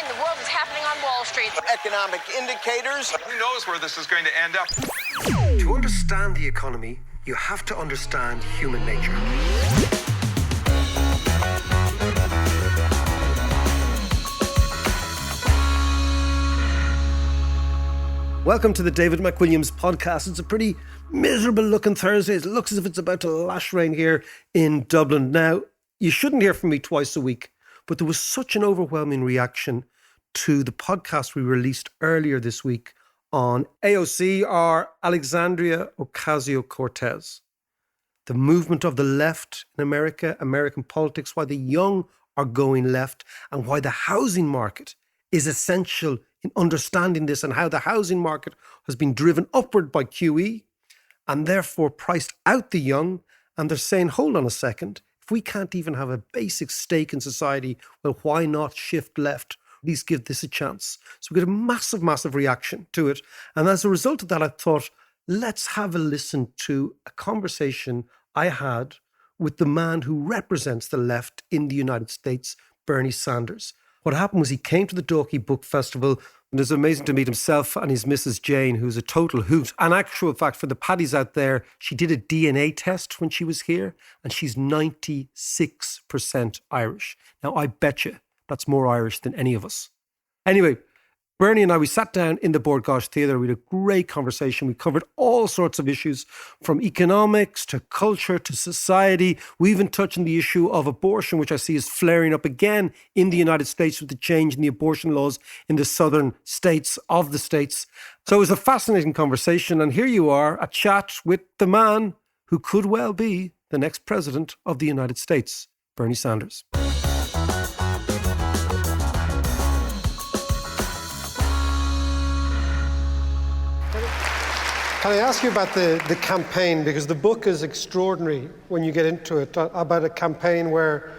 in the world is happening on Wall Street. Economic indicators. Who knows where this is going to end up? To understand the economy, you have to understand human nature. Welcome to the David McWilliams podcast. It's a pretty miserable looking Thursday. It looks as if it's about to lash rain here in Dublin. Now, you shouldn't hear from me twice a week, but there was such an overwhelming reaction to the podcast we released earlier this week on AOC, or Alexandria Ocasio-Cortez. The movement of the left in America, American politics, why the young are going left, and why the housing market is essential in understanding this, and how the housing market has been driven upward by QE and therefore priced out the young. And they're saying, hold on a second, if we can't even have a basic stake in society, well, why not shift left? At least give this a chance. So we get a massive, massive reaction to it. And as a result of that, I thought, let's have a listen to a conversation I had with the man who represents the left in the United States, Bernie Sanders. What happened was he came to the Dalkey Book Festival, and it was amazing to meet himself and his Mrs. Jane, who's a total hoot. And actual fact, for the Paddies out there, she did a DNA test when she was here, and she's 96% Irish. Now, I bet you that's more Irish than any of us. Anyway, Bernie and I, we sat down in the Bord Gáis Theatre. We had a great conversation. We covered all sorts of issues, from economics to culture to society. We even touched on the issue of abortion, which I see is flaring up again in the United States with the change in the abortion laws in the southern states of the states. So it was a fascinating conversation. And here you are, a chat with the man who could well be the next president of the United States, Bernie Sanders. Can I ask you about the campaign? Because the book is extraordinary when you get into it, about a campaign where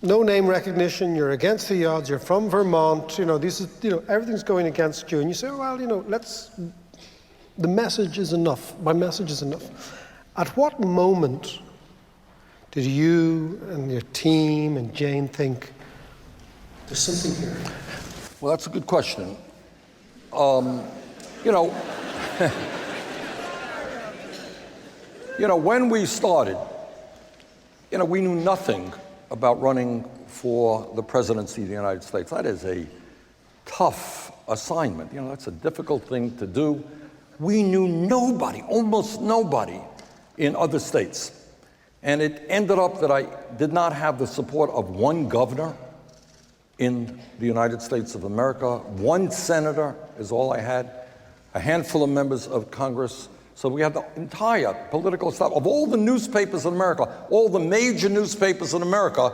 no name recognition, you're against the odds, you're from Vermont, everything's going against you. And you say, well, the message is enough. My message is enough. At what moment did you and your team and Jane think, there's something here? Well, that's a good question. When we started, we knew nothing about running for the presidency of the United States. That is a tough assignment. That's a difficult thing to do. We knew nobody, almost nobody, in other states. And it ended up that I did not have the support of one governor in the United States of America. One senator is all I had. A handful of members of Congress. So we had the entire political staff of all the newspapers in America, all the major newspapers in America.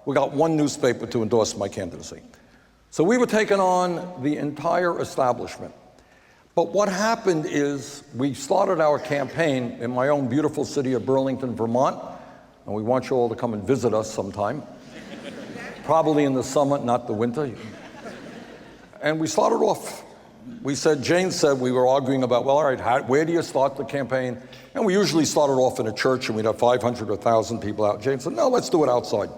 We got one newspaper to endorse my candidacy. So we were taking on the entire establishment. But what happened is we started our campaign in my own beautiful city of Burlington, Vermont, and we want you all to come and visit us sometime. Probably in the summer, not the winter. And we started off. Jane said, we were arguing about, well, all right, where do you start the campaign? And we usually started off in a church and we'd have 500 or 1,000 people out. Jane said, no, let's do it outside.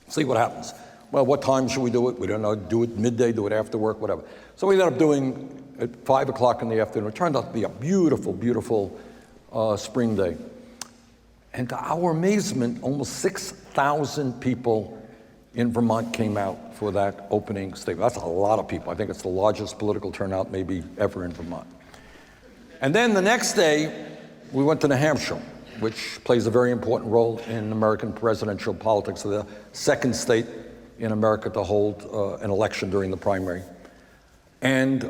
See what happens. Well, what time should we do it? We don't know, do it midday, do it after work, whatever. So we ended up doing it at 5 o'clock in the afternoon. It turned out to be a beautiful, beautiful spring day. And to our amazement, almost 6,000 people in Vermont came out for that opening statement. That's a lot of people. I think it's the largest political turnout maybe ever in Vermont. And then the next day, we went to New Hampshire, which plays a very important role in American presidential politics, the second state in America to hold an election during the primary. And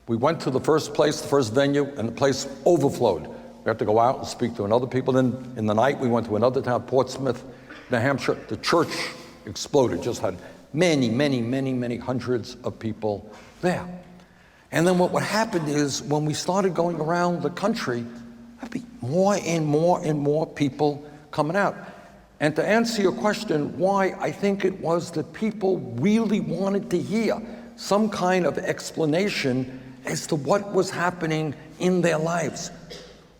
we went to the first place, the first venue, and the place overflowed. We had to go out and speak to another people. Then in the night, we went to another town, Portsmouth, New Hampshire. The church exploded, just had many, many, many, many hundreds of people there. And then what happened is when we started going around the country, there'd be more and more and more people coming out. And to answer your question, why, I think it was that people really wanted to hear some kind of explanation as to what was happening in their lives.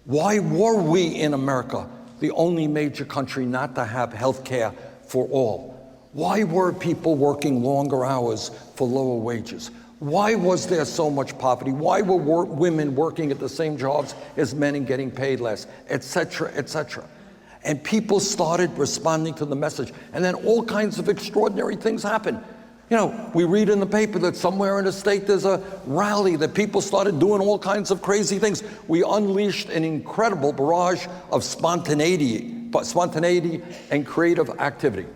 Why were we in America the only major country not to have health care for all? Why were people working longer hours for lower wages? Why was there so much poverty? Why were women working at the same jobs as men and getting paid less, et cetera, et cetera? And people started responding to the message. And then all kinds of extraordinary things happened. You know, we read in the paper that somewhere in the state there's a rally, that people started doing all kinds of crazy things. We unleashed an incredible barrage of spontaneity and creative activity.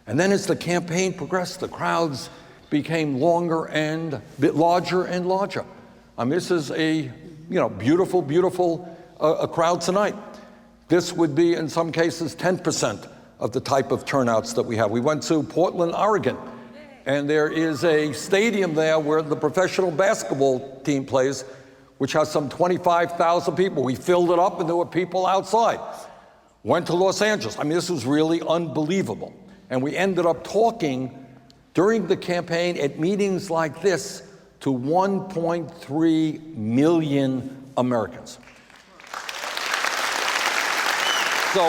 And then as the campaign progressed, the crowds became larger and larger. I mean, this is a beautiful, beautiful crowd tonight. This would be, in some cases, 10% of the type of turnouts that we have. We went to Portland, Oregon, and there is a stadium there where the professional basketball team plays, which has some 25,000 people. We filled it up, and there were people outside. Went to Los Angeles. I mean, this was really unbelievable. And we ended up talking during the campaign at meetings like this to 1.3 million Americans. So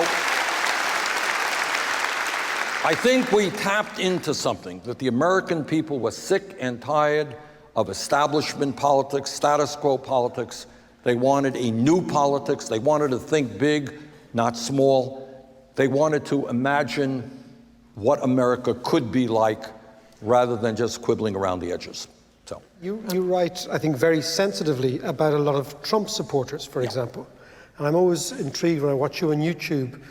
I think we tapped into something, that the American people were sick and tired of establishment politics, status quo politics. They wanted a new politics. They wanted to think big, not small. They wanted to imagine what America could be like rather than just quibbling around the edges. So you write, I think, very sensitively about a lot of Trump supporters, for example. And I'm always intrigued when I watch you on YouTube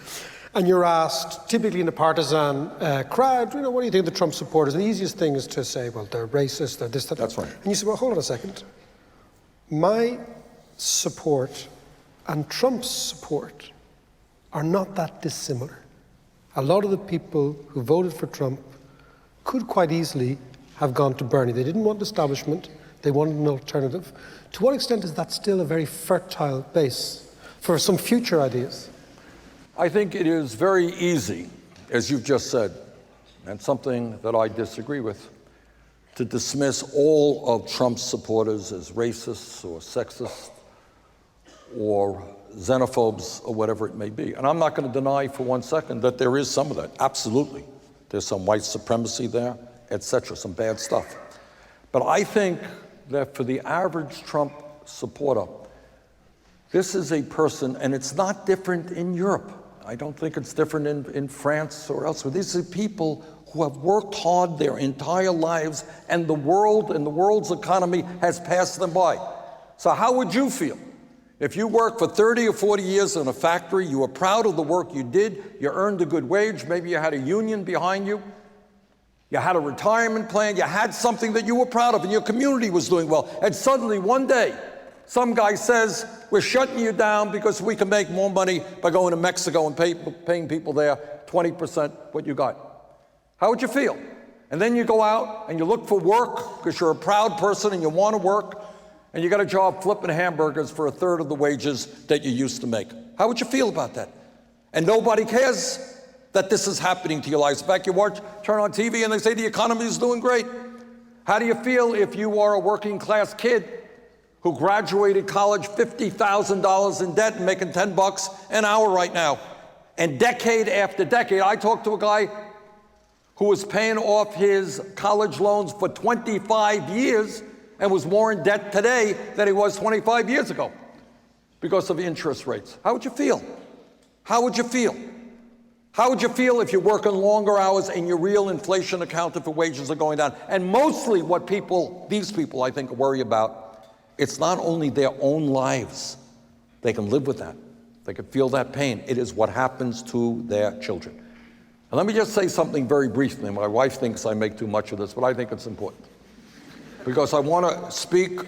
and you're asked, typically in a partisan crowd, what do you think of the Trump supporters? And the easiest thing is to say, well, they're racist, they're this, that. That's right. And you say, well, hold on a second. My support and Trump's support are not that dissimilar. A lot of the people who voted for Trump could quite easily have gone to Bernie. They didn't want establishment, they wanted an alternative. To what extent is that still a very fertile base for some future ideas? I think it is very easy, as you've just said, and something that I disagree with, to dismiss all of Trump's supporters as racists or sexist or xenophobes or whatever it may be. And I'm not going to deny for 1 second that there is some of that. Absolutely. There's some white supremacy there, etc., some bad stuff. But I think that for the average Trump supporter, this is a person, and it's not different in Europe. I don't think it's different in France or elsewhere. These are people who have worked hard their entire lives, and the world and the world's economy has passed them by. So how would you feel if you worked for 30 or 40 years in a factory, you were proud of the work you did, you earned a good wage, maybe you had a union behind you, you had a retirement plan, you had something that you were proud of, and your community was doing well, and suddenly one day, some guy says, we're shutting you down because we can make more money by going to Mexico and paying people there 20% what you got. How would you feel? And then you go out and you look for work because you're a proud person and you want to work, and you got a job flipping hamburgers for a third of the wages that you used to make. How would you feel about that? And nobody cares that this is happening to your lives. In fact, turn on TV and they say the economy is doing great. How do you feel if you are a working class kid who graduated college $50,000 in debt and making $10 an hour right now? And decade after decade, I talked to a guy who was paying off his college loans for 25 years and was more in debt today than he was 25 years ago because of interest rates. How would you feel? How would you feel? How would you feel if you're working longer hours and your real inflation accounted for wages are going down? And mostly what these people, I think, worry about, it's not only their own lives. They can live with that. They can feel that pain. It is what happens to their children. And let me just say something very briefly. My wife thinks I make too much of this, but I think it's important. Because I want to speak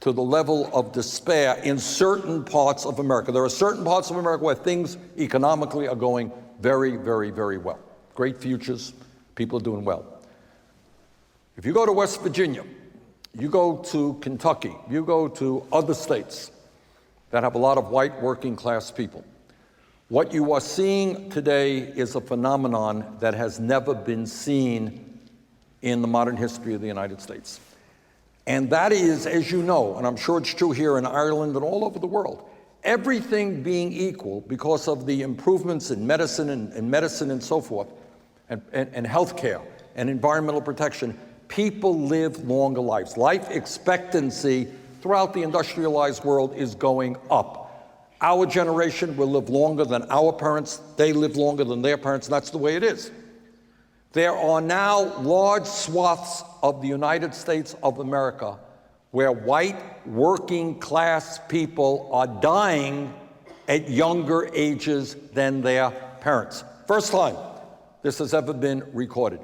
to the level of despair in certain parts of America. There are certain parts of America where things economically are going very, very, very well. Great futures, people are doing well. If you go to West Virginia, you go to Kentucky, you go to other states that have a lot of white working class people, what you are seeing today is a phenomenon that has never been seen in the modern history of the United States. And that is, as you know, and I'm sure it's true here in Ireland and all over the world, everything being equal because of the improvements in medicine and so forth, and health care and environmental protection, people live longer lives. Life expectancy throughout the industrialized world is going up. Our generation will live longer than our parents. They live longer than their parents, and that's the way it is. There are now large swaths of the United States of America where white working class people are dying at younger ages than their parents. First time this has ever been recorded.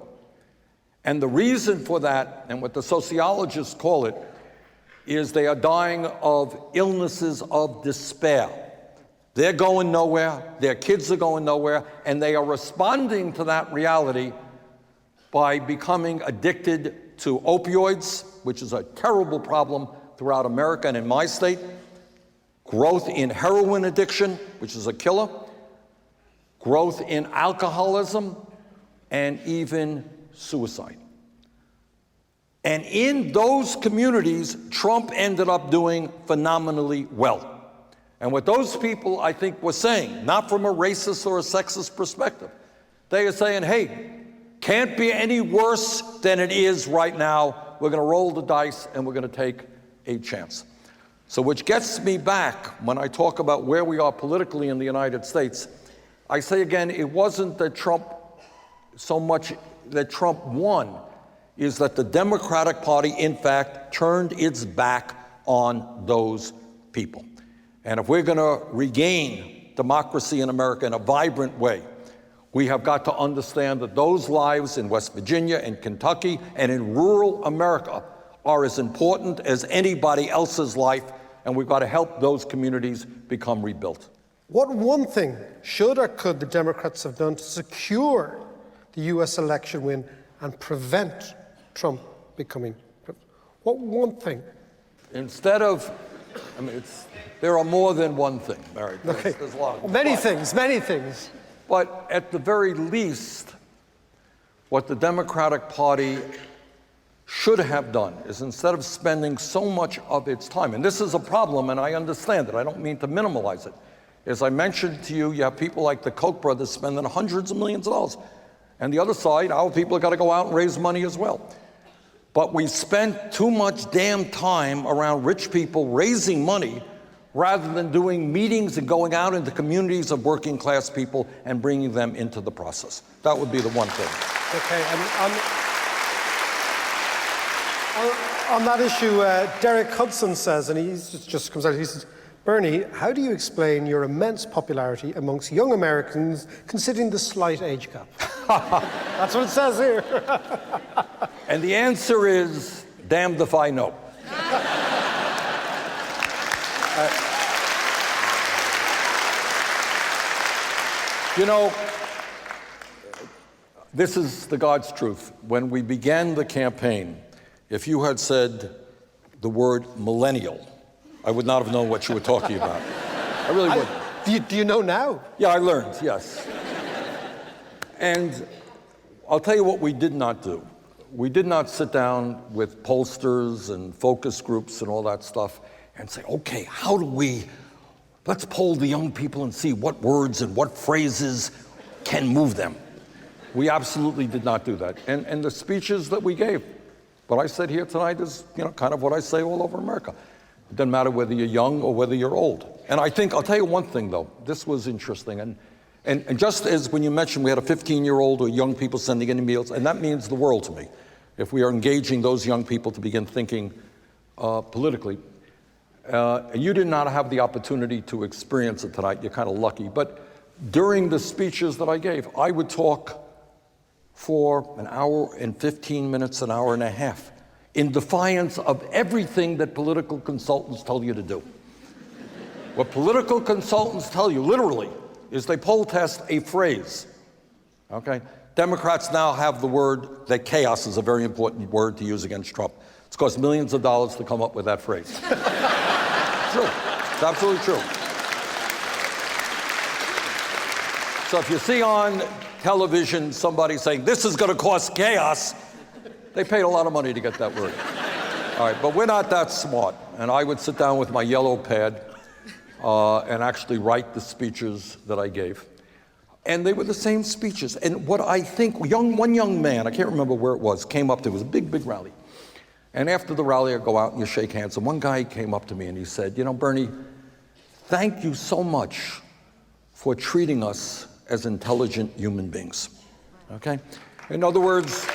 And the reason for that, and what the sociologists call it, is they are dying of illnesses of despair. They're going nowhere, their kids are going nowhere, and they are responding to that reality by becoming addicted to opioids, which is a terrible problem throughout America and in my state, growth in heroin addiction, which is a killer, growth in alcoholism, and even suicide. And in those communities, Trump ended up doing phenomenally well. And what those people, I think, were saying, not from a racist or a sexist perspective, they are saying, hey, can't be any worse than it is right now. We're going to roll the dice and we're going to take a chance. So which gets me back when I talk about where we are politically in the United States. I say again, it wasn't that Trump, so much that Trump won, is that the Democratic Party, in fact, turned its back on those people. And if we're going to regain democracy in America in a vibrant way, we have got to understand that those lives in West Virginia and Kentucky and in rural America are as important as anybody else's life, and we've got to help those communities become rebuilt. What one thing should or could the Democrats have done to secure the U.S. election win and prevent Trump becoming president? What one thing? Instead of, there are more than one thing, Mary. There's a lot of them. Many things. But at the very least, what the Democratic Party should have done is, instead of spending so much of its time, and this is a problem, and I understand it, I don't mean to minimalize it. As I mentioned to you, you have people like the Koch brothers spending hundreds of millions of dollars. And the other side, our people have got to go out and raise money as well. But we spent too much damn time around rich people raising money rather than doing meetings and going out into communities of working class people and bringing them into the process. That would be the one thing. Okay, on that issue, Derek Hudson says, and he just comes out, he says, Bernie, how do you explain your immense popularity amongst young Americans considering the slight age gap? That's what it says here. And the answer is, damned if I know. You know, this is the God's truth. When we began the campaign, if you had said the word millennial, I would not have known what you were talking about. I really would. Do you know now? Yeah, I learned, yes. And I'll tell you what we did not do. We did not sit down with pollsters and focus groups and all that stuff and say, okay, let's poll the young people and see what words and what phrases can move them. We absolutely did not do that. And the speeches that we gave, what I said here tonight is, kind of what I say all over America. It doesn't matter whether you're young or whether you're old. And I think, I'll tell you one thing though, this was interesting. And just as when you mentioned we had a 15-year-old or young people sending in emails, and that means the world to me, if we are engaging those young people to begin thinking politically. You did not have the opportunity to experience it tonight, you're kind of lucky, but during the speeches that I gave, I would talk for an hour and 15 minutes, an hour and a half, in defiance of everything that political consultants tell you to do. What political consultants tell you, literally, is they poll test a phrase, okay? Democrats now have the word that chaos is a very important word to use against Trump. It's cost millions of dollars to come up with that phrase. True, it's absolutely true. So if you see on television somebody saying, this is gonna cause chaos, they paid a lot of money to get that word. All right, but we're not that smart. And I would sit down with my yellow pad and actually write the speeches that I gave. And they were the same speeches. And what I think, one young man, I can't remember where it was, came up to, it was a big, big rally. And after the rally, I go out and you shake hands. And one guy came up to me and he said, you know, Bernie, thank you so much for treating us as intelligent human beings, okay? In other words,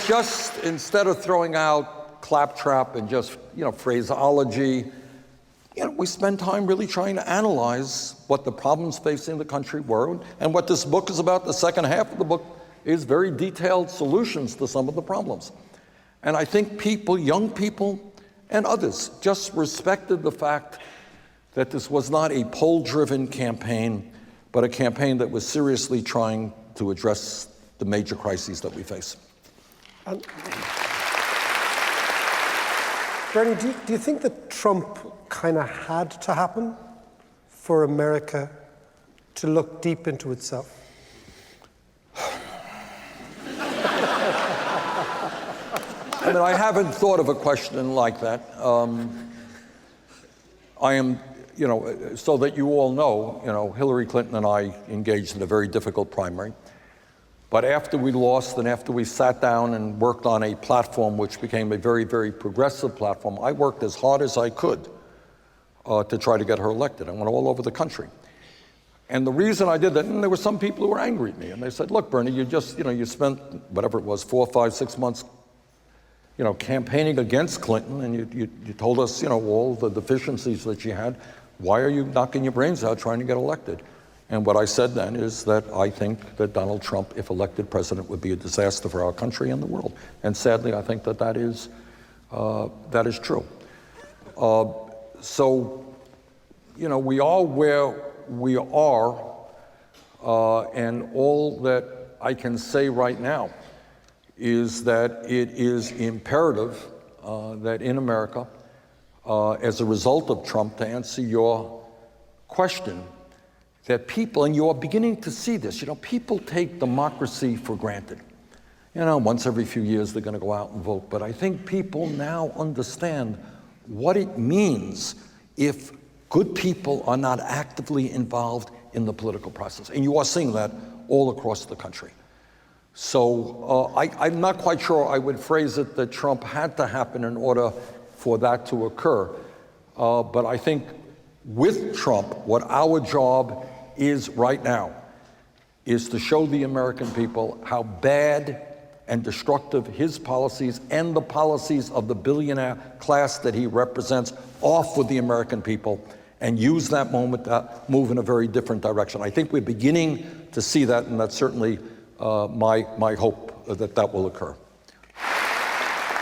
just instead of throwing out claptrap and just, phraseology, we spend time really trying to analyze what the problems facing the country were. And what this book is about, the second half of the book, is very detailed solutions to some of the problems. And I think people, young people and others, just respected the fact that this was not a poll-driven campaign, but a campaign that was seriously trying to address the major crises that we face. Bernie, do you think that Trump kind of had to happen for America to look deep into itself? I haven't thought of a question like that. I am, so that you all know, Hillary Clinton and I engaged in a very difficult primary. But after we lost and after we sat down and worked on a platform which became a very, very progressive platform, I worked as hard as I could to try to get her elected. I went all over the country. And the reason I did that, and there were some people who were angry at me, and they said, look, Bernie, you just, you spent whatever it was, 4, 5, 6 months, campaigning against Clinton, and you told us, all the deficiencies that she had. Why are you knocking your brains out trying to get elected? And what I said then is that I think that Donald Trump, if elected president, would be a disaster for our country and the world. And sadly, I think that is true. So, we are where we are, and all that I can say right now is that it is imperative that in America, as a result of Trump, to answer your question, that people, and you are beginning to see this, people take democracy for granted. Once every few years they're going to go out and vote. But I think people now understand what it means if good people are not actively involved in the political process. And you are seeing that all across the country. So I'm not quite sure I would phrase it that Trump had to happen in order for that to occur. But I think with Trump, what our job is right now is to show the American people how bad and destructive his policies and the policies of the billionaire class that he represents are for the American people, and use that moment to move in a very different direction. I think we're beginning to see that, and that's certainly my hope that will occur.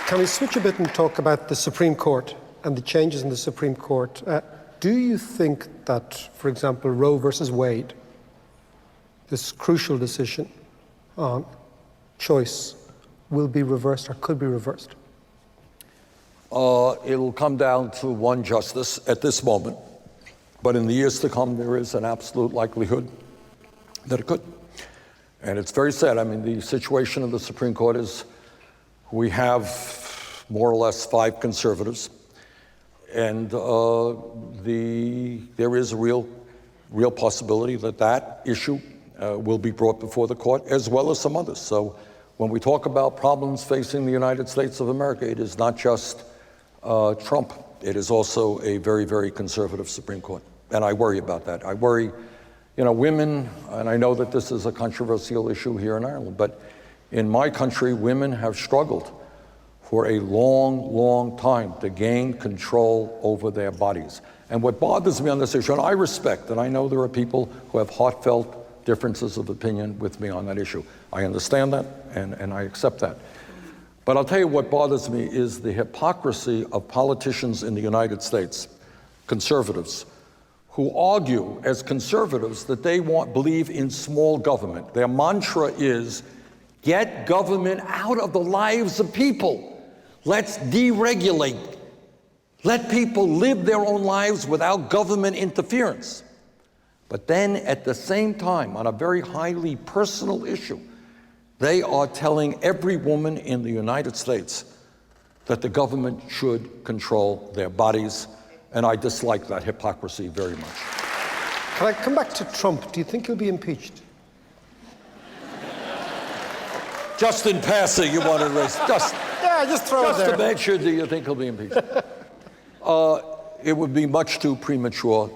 Can we switch a bit and talk about the Supreme Court and the changes in the Supreme Court? Do you think that, for example, Roe versus Wade, this crucial decision on choice, will be reversed or could be reversed? It'll come down to one justice at this moment, but in the years to come, there is an absolute likelihood that it could. And it's very sad. The situation of the Supreme Court is we have more or less 5 conservatives, and there is a real possibility that issue will be brought before the court, as well as some others. So when we talk about problems facing the United States of America, it is not just Trump. It is also a very, very conservative Supreme Court. And I worry about that. I worry, women, and I know that this is a controversial issue here in Ireland, but in my country, women have struggled for a long, long time to gain control over their bodies. And what bothers me on this issue, and I respect, and I know there are people who have heartfelt differences of opinion with me on that issue. I understand that, and I accept that. But I'll tell you what bothers me is the hypocrisy of politicians in the United States, conservatives, who argue as conservatives that they believe in small government. Their mantra is, get government out of the lives of people. Let's deregulate. Let people live their own lives without government interference. But then at the same time, on a very highly personal issue, they are telling every woman in the United States that the government should control their bodies And I dislike that hypocrisy very much. Can I come back to Trump? Do you think he'll be impeached? Just in passing, you want to raise, just throw to make sure, do you think he'll be impeached? It would be much too premature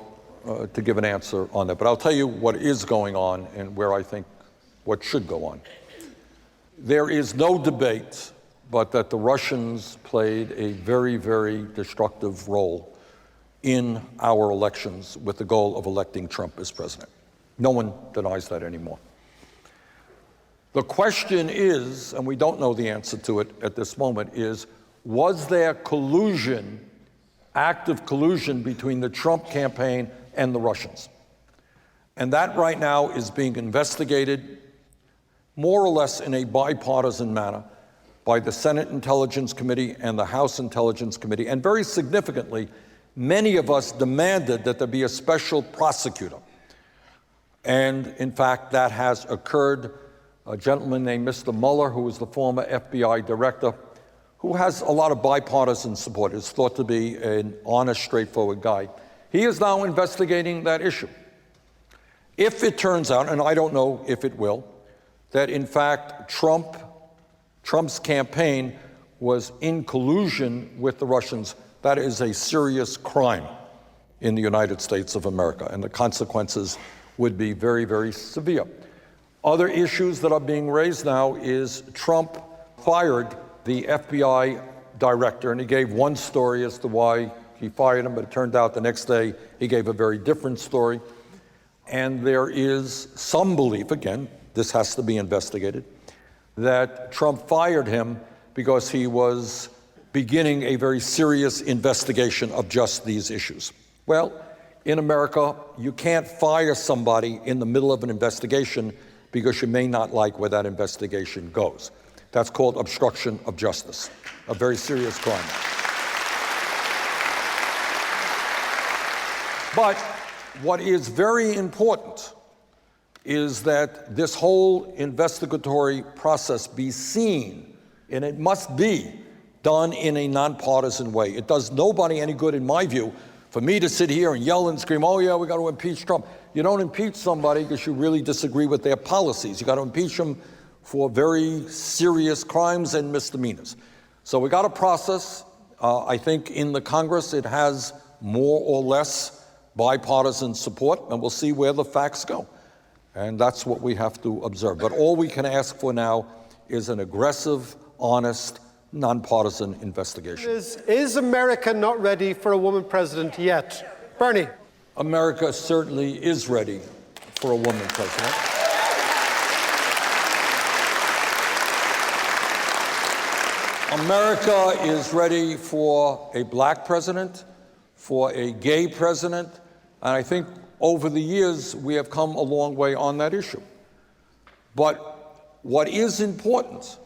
to give an answer on that. But I'll tell you what is going on and where I think what should go on. There is no debate but that the Russians played a very, very destructive role in our elections with the goal of electing Trump as president. No one denies that anymore. The question is, and we don't know the answer to it at this moment, is was there collusion, active collusion between the Trump campaign and the Russians? And that right now is being investigated more or less in a bipartisan manner by the Senate Intelligence Committee and the House Intelligence Committee. And very significantly, many of us demanded that there be a special prosecutor. And in fact, that has occurred. A gentleman named Mr. Mueller, who was the former FBI director, who has a lot of bipartisan support, is thought to be an honest, straightforward guy. He is now investigating that issue. If it turns out, and I don't know if it will, that in fact Trump's campaign was in collusion with the Russians, that is a serious crime in the United States of America, and the consequences would be very, very severe. Other issues that are being raised now is Trump fired the FBI director, and he gave one story as to why he fired him, but it turned out the next day he gave a very different story. And there is some belief, again, this has to be investigated, that Trump fired him because he was beginning a very serious investigation of just these issues. Well, in America, you can't fire somebody in the middle of an investigation because you may not like where that investigation goes. That's called obstruction of justice, a very serious crime. But what is very important is that this whole investigatory process be seen, and it must be done in a nonpartisan way. It does nobody any good, in my view, for me to sit here and yell and scream, oh yeah, we got to impeach Trump. You don't impeach somebody because you really disagree with their policies. You got to impeach them for very serious crimes and misdemeanors. So we got a process. I think in the Congress it has more or less bipartisan support, and we'll see where the facts go. And that's what we have to observe. But all we can ask for now is an aggressive, honest, nonpartisan investigation. Is America not ready for a woman president yet? Bernie. America certainly is ready for a woman president. America is ready for a black president, for a gay president, and I think over the years we have come a long way on that issue. But what is important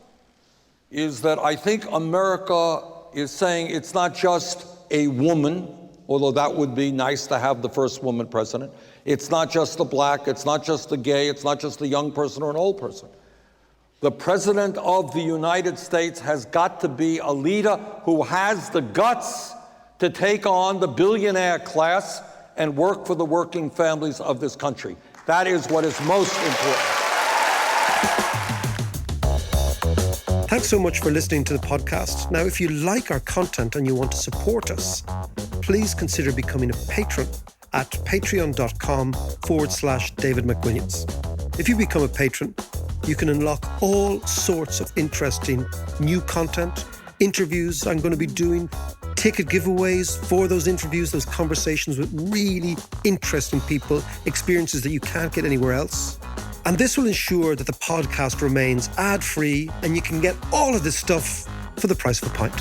is that I think America is saying it's not just a woman, although that would be nice to have the first woman president. It's not just the black, it's not just the gay, it's not just a young person or an old person. The President of the United States has got to be a leader who has the guts to take on the billionaire class and work for the working families of this country. That is what is most important. Thanks so much for listening to the podcast. Now, if you like our content and you want to support us, please consider becoming a patron at patreon.com/David McWilliams. If you become a patron, you can unlock all sorts of interesting new content, interviews I'm going to be doing, ticket giveaways for those interviews, those conversations with really interesting people, experiences that you can't get anywhere else. And this will ensure that the podcast remains ad-free and you can get all of this stuff for the price of a pint.